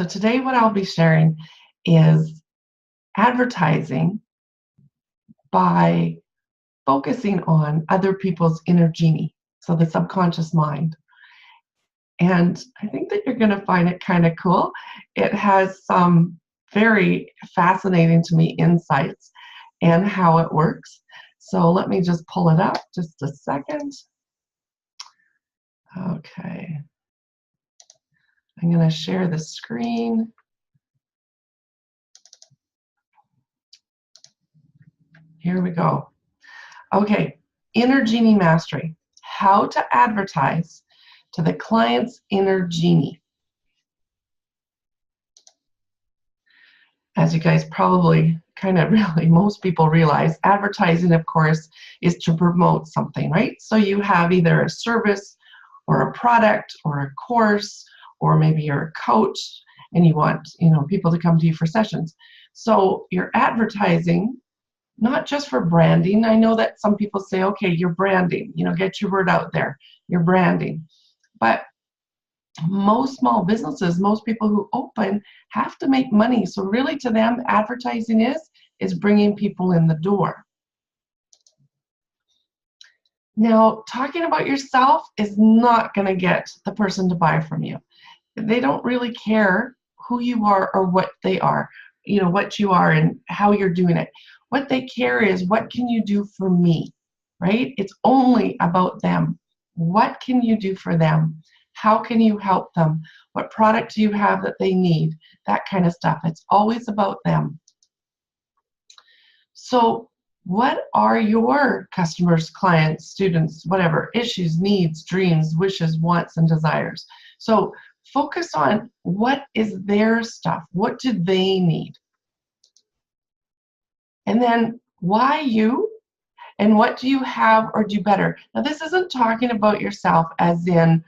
So today what I'll be sharing is advertising by focusing on other people's inner genie, so the subconscious mind. And I think that you're going to find it kind of cool. It has some very fascinating to me insights and how it works. So let me just pull it up just a second. Okay. I'm going to share the screen. Here we go. Okay, Inner Genie Mastery. How to advertise to the client's inner genie. As you guys probably most people realize, advertising, of course, is to promote something, right? So you have either a service or a product or a course, or maybe you're a coach and you want, people to come to you for sessions. So you're advertising not just for branding. I know that some people say, okay, you're branding, get your word out there, you're branding. But most small businesses, most people who open have to make money. So really to them, advertising is bringing people in the door. Now, talking about yourself is not going to get the person to buy from you. They don't really care who you are or what they are, what you are and how you're doing it. What they care is, what can you do for me, right? It's only about them. What can you do for them? How can you help them? What product do you have that they need? That kind of stuff. It's always about them. So what are your customers, clients, students, whatever, issues, needs, dreams, wishes, wants, and desires? So focus on what is their stuff. What do they need? And then why you, and what do you have or do better? Now, this isn't talking about yourself as in,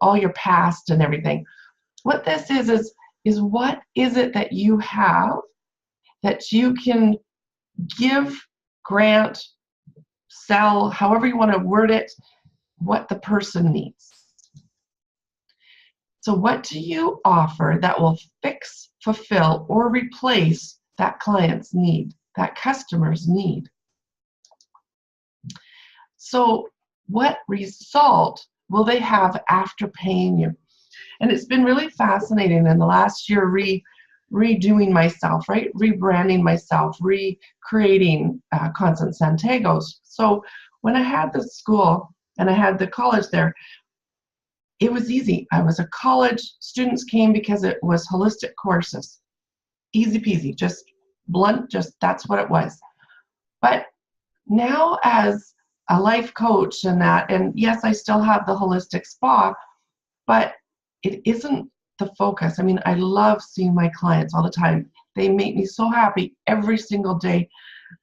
all your past and everything. What this is what is it that you have that you can give, grant, sell, however you want to word it, what the person needs. So what do you offer that will fix, fulfill, or replace that client's need, that customer's need? So what result will they have after paying you? And it's been really fascinating in the last year redoing myself, right? Rebranding myself, recreating Constance Santego's. So when I had the school and I had the college there, it was easy. I was a college, students came because it was holistic courses. Easy peasy, just blunt, just that's what it was. But now as a life coach and yes, I still have the holistic spa, but it isn't the focus. I mean, I love seeing my clients all the time. They make me so happy every single day.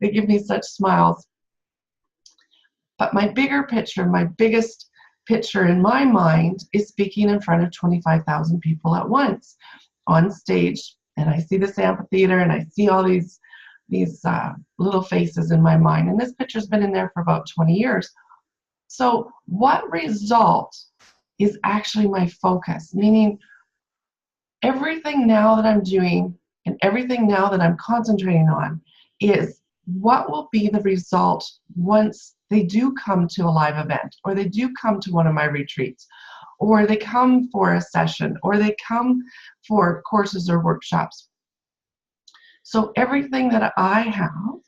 They give me such smiles. But my bigger picture, my biggest picture in my mind is speaking in front of 25,000 people at once on stage. And I see this amphitheater and I see all these little faces in my mind. And this picture's been in there for about 20 years. So what result is actually my focus? Meaning everything now that I'm doing and everything now that I'm concentrating on is what will be the result once they do come to a live event, or they do come to one of my retreats, or they come for a session, or they come for courses or workshops. So everything that I have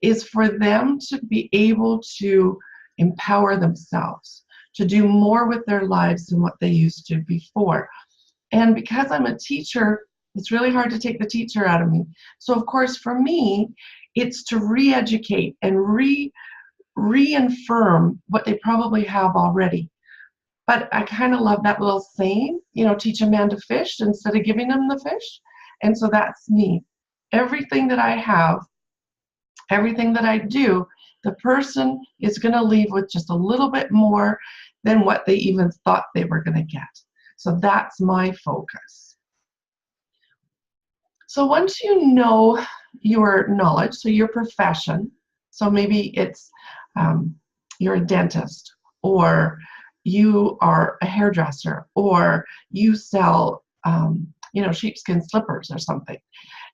is for them to be able to empower themselves, to do more with their lives than what they used to before. And because I'm a teacher, it's really hard to take the teacher out of me. So of course, for me, it's to re-educate and reaffirm what they probably have already. But I kind of love that little saying, teach a man to fish instead of giving him the fish. And so that's me. Everything that I have, everything that I do, the person is going to leave with just a little bit more than what they even thought they were going to get. So that's my focus. So once you know your knowledge, so your profession, so maybe it's you're a dentist, or you are a hairdresser, or you sell sheepskin slippers or something.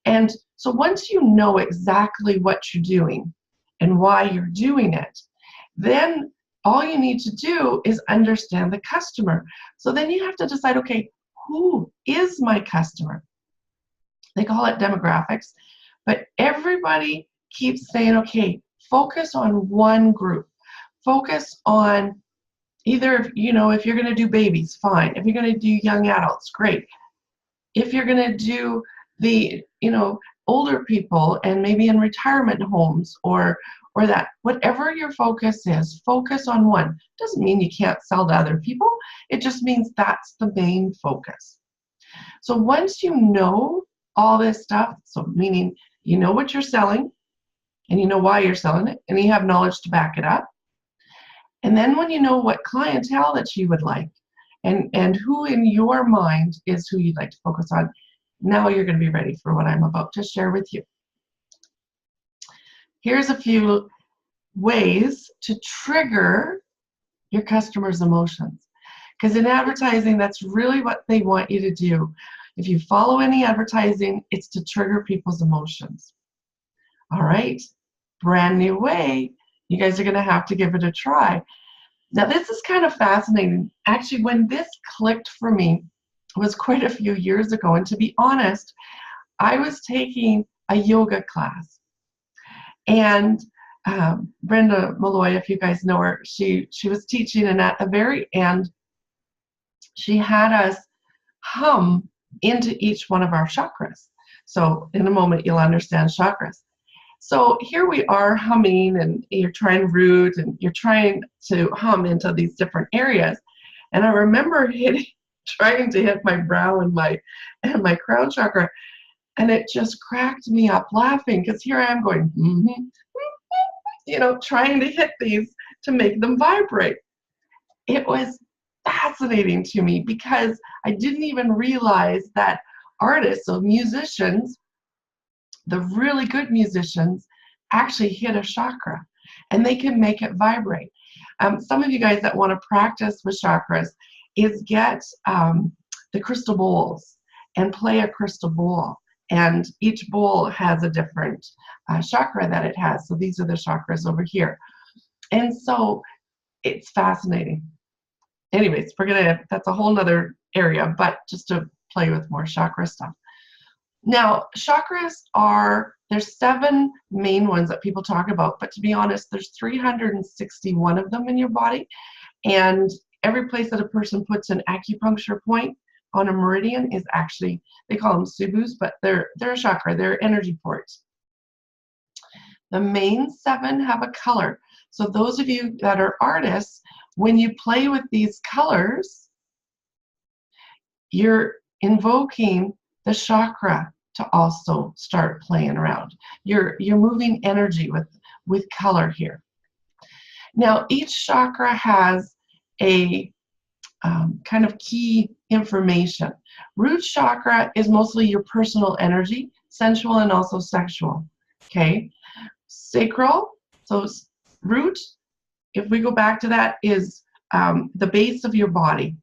And so once you know exactly what you're doing and why you're doing it, then all you need to do is understand the customer. So then you have to decide, okay, who is my customer? They call it demographics, but everybody keeps saying, okay, focus on one group. Focus on either, if you're going to do babies, fine. If you're going to do young adults, great. If you're going to do the, older people and maybe in retirement homes or that, whatever your focus is, focus on one. Doesn't mean you can't sell to other people. It just means that's the main focus. So once you know all this stuff, so meaning you know what you're selling and you know why you're selling it and you have knowledge to back it up. And then when you know what clientele that you would like and who in your mind is who you'd like to focus on, now you're going to be ready for what I'm about to share with you. Here's a few ways to trigger your customers' emotions. Because in advertising, that's really what they want you to do. If you follow any advertising, it's to trigger people's emotions. All right, brand new way. You guys are going to have to give it a try. Now, this is kind of fascinating. Actually, when this clicked for me was quite a few years ago. And to be honest, I was taking a yoga class. And Brenda Malloy, if you guys know her, she was teaching, and at the very end, she had us hum into each one of our chakras. So in a moment, you'll understand chakras. So here we are humming, and you're trying root, and you're trying to hum into these different areas. And I remember trying to hit my brow and my crown chakra, and it just cracked me up laughing, because here I am going, trying to hit these to make them vibrate. It was fascinating to me because I didn't even realize that artists, so musicians, the really good musicians, actually hit a chakra and they can make it vibrate. Some of you guys that want to practice with chakras is get the crystal bowls and play a crystal bowl. And each bowl has a different chakra that it has. So these are the chakras over here. And so it's fascinating. Anyways, that's a whole nother area, but just to play with more chakra stuff. Now, chakras there's 7 main ones that people talk about, but to be honest, there's 361 of them in your body. And every place that a person puts an acupuncture point on a meridian is actually, they call them subus, but they're a chakra, they're energy ports. The main 7 have a color. So those of you that are artists, when you play with these colors, you're invoking the chakra to also start playing around. You're moving energy with color here. Now, each chakra has a kind of key information. Root chakra is mostly your personal energy, sensual and also sexual. Okay. Sacral, so root, if we go back to that, is the base of your body.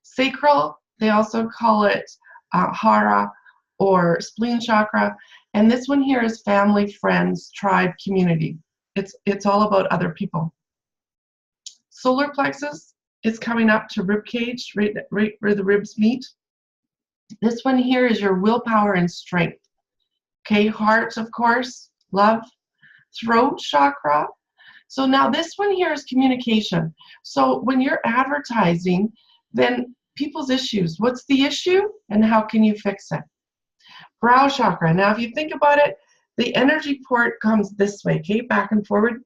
Sacral, they also call it hara or spleen chakra, and this one here is family, friends, tribe, community. It's all about other people. Solar plexus is coming up to rib cage, right where the ribs meet. This one here is your willpower and strength. Okay, heart, of course, love. Throat chakra. So now this one here is communication. So when you're advertising, then people's issues, what's the issue and how can you fix it? Brow chakra. Now if you think about it, the energy port comes this way, okay, back and forward.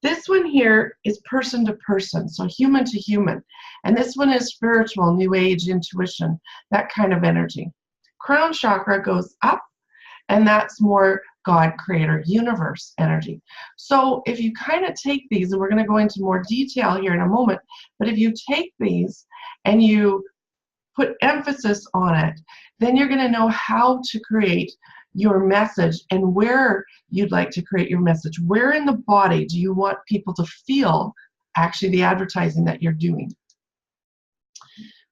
This one here is person to person, so human to human. And this one is spiritual, new age, intuition, that kind of energy. Crown chakra goes up, and that's more God, creator, universe energy. So if you kind of take these, and we're going to go into more detail here in a moment, but if you take these and you put emphasis on it, then you're going to know how to create your message and where you'd like to create your message. Where in the body do you want people to feel actually the advertising that you're doing?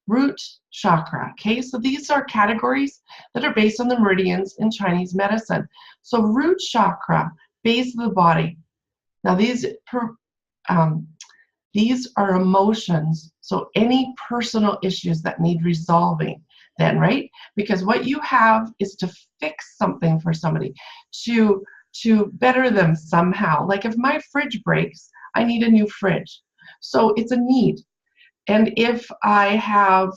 root chakra. Okay, so these are categories that are based on the meridians in Chinese medicine. So root chakra, base of the body. Now these are emotions, so any personal issues that need resolving then, right? Because what you have is to fix something for somebody, to better them somehow. Like if my fridge breaks, I need a new fridge. So it's a need. And if I have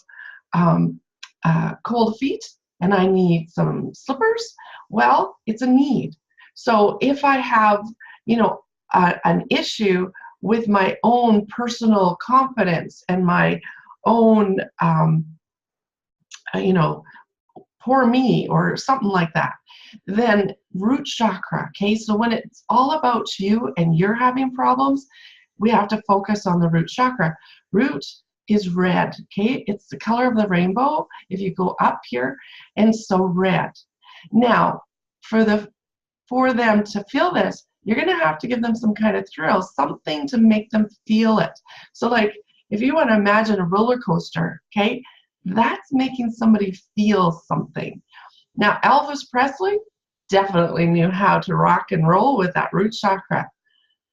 cold feet and I need some slippers, well, it's a need. So if I have, you know, an issue with my own personal confidence and my own, you know, poor me or something like that, then root chakra. Okay, so when it's all about you and you're having problems, we have to focus on the root chakra. Root is red. Okay, it's the color of the rainbow if you go up here, and so red. Now for them to feel this, you're going to have to give them some kind of thrill, something to make them feel it. So like if you want to imagine a roller coaster, okay, that's making somebody feel something. Now Elvis Presley definitely knew how to rock and roll with that root chakra.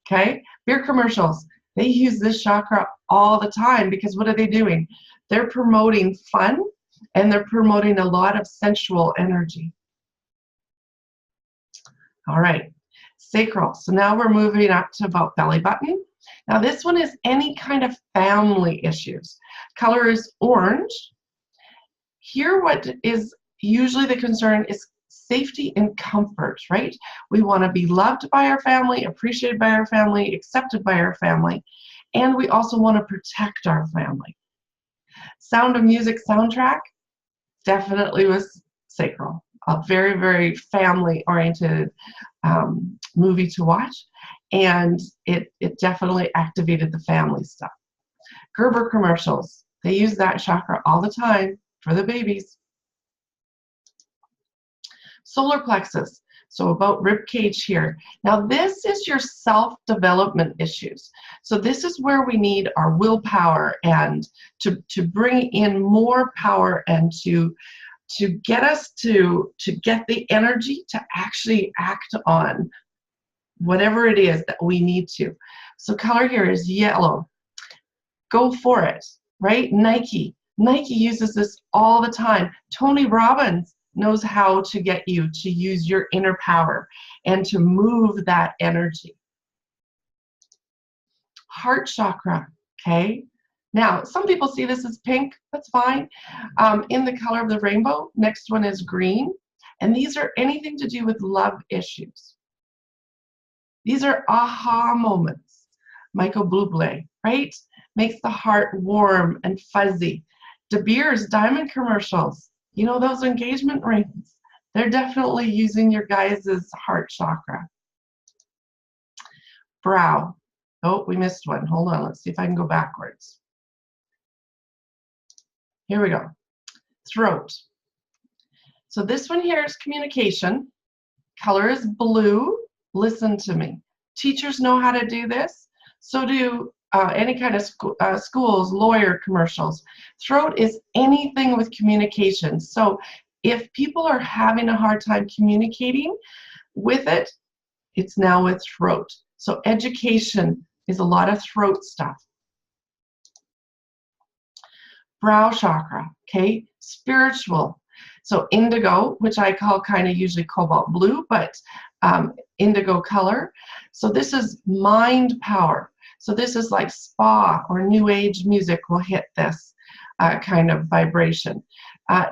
Okay, beer commercials, they use this chakra all the time because what are they doing? They're promoting fun and they're promoting a lot of sensual energy. All right, sacral. So now we're moving up to about belly button. Now this one is any kind of family issues. Color is orange. Here what is usually the concern is safety and comfort, right? We want to be loved by our family, appreciated by our family, accepted by our family, and we also want to protect our family. Sound of Music soundtrack definitely was sacral. A very, very family-oriented movie to watch, and it definitely activated the family stuff. Gerber commercials, they use that chakra all the time for the babies. Solar plexus, so about rib cage here. Now this is your self-development issues. So this is where we need our willpower and to bring in more power and to get us to get the energy to actually act on whatever it is that we need to. So color here is yellow. Go for it, right? Nike uses this all the time. Tony Robbins knows how to get you to use your inner power and to move that energy. Heart chakra, okay? Now, some people see this as pink, that's fine. In the color of the rainbow, next one is green. And these are anything to do with love issues. These are aha moments. Michael Bublé, right? Makes the heart warm and fuzzy. De Beers diamond commercials, you know, those engagement rings, they're definitely using your guys' heart chakra. Brow. Oh, we missed one. Hold on, let's see if I can go backwards. Here we go. Throat. So this one here is communication. Color is blue. Listen to me. Teachers know how to do this. So do any kind of schools, lawyer commercials. Throat is anything with communication. So if people are having a hard time communicating with it, it's now with throat. So education is a lot of throat stuff. Brow chakra, okay? Spiritual. So indigo, which I call kind of usually cobalt blue, but indigo color. So this is mind power. So this is like spa or new age music will hit this kind of vibration.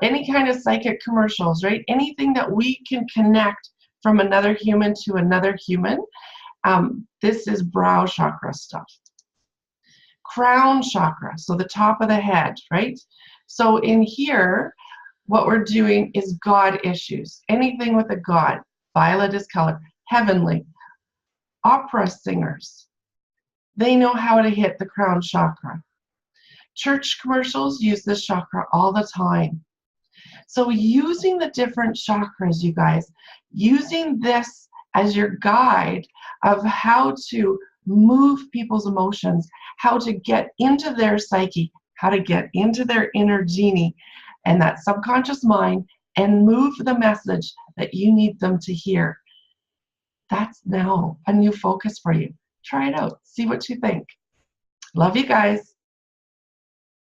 Any kind of psychic commercials, right? Anything that we can connect from another human to another human. This is brow chakra stuff. Crown chakra, so the top of the head, right? So in here, what we're doing is God issues. Anything with a God. Violet is color. Heavenly. Opera singers. They know how to hit the crown chakra. Church commercials use this chakra all the time. So using the different chakras, you guys, using this as your guide of how to move people's emotions, how to get into their psyche, how to get into their inner genie and that subconscious mind and move the message that you need them to hear. That's now a new focus for you. Try it out. See what you think. Love you guys.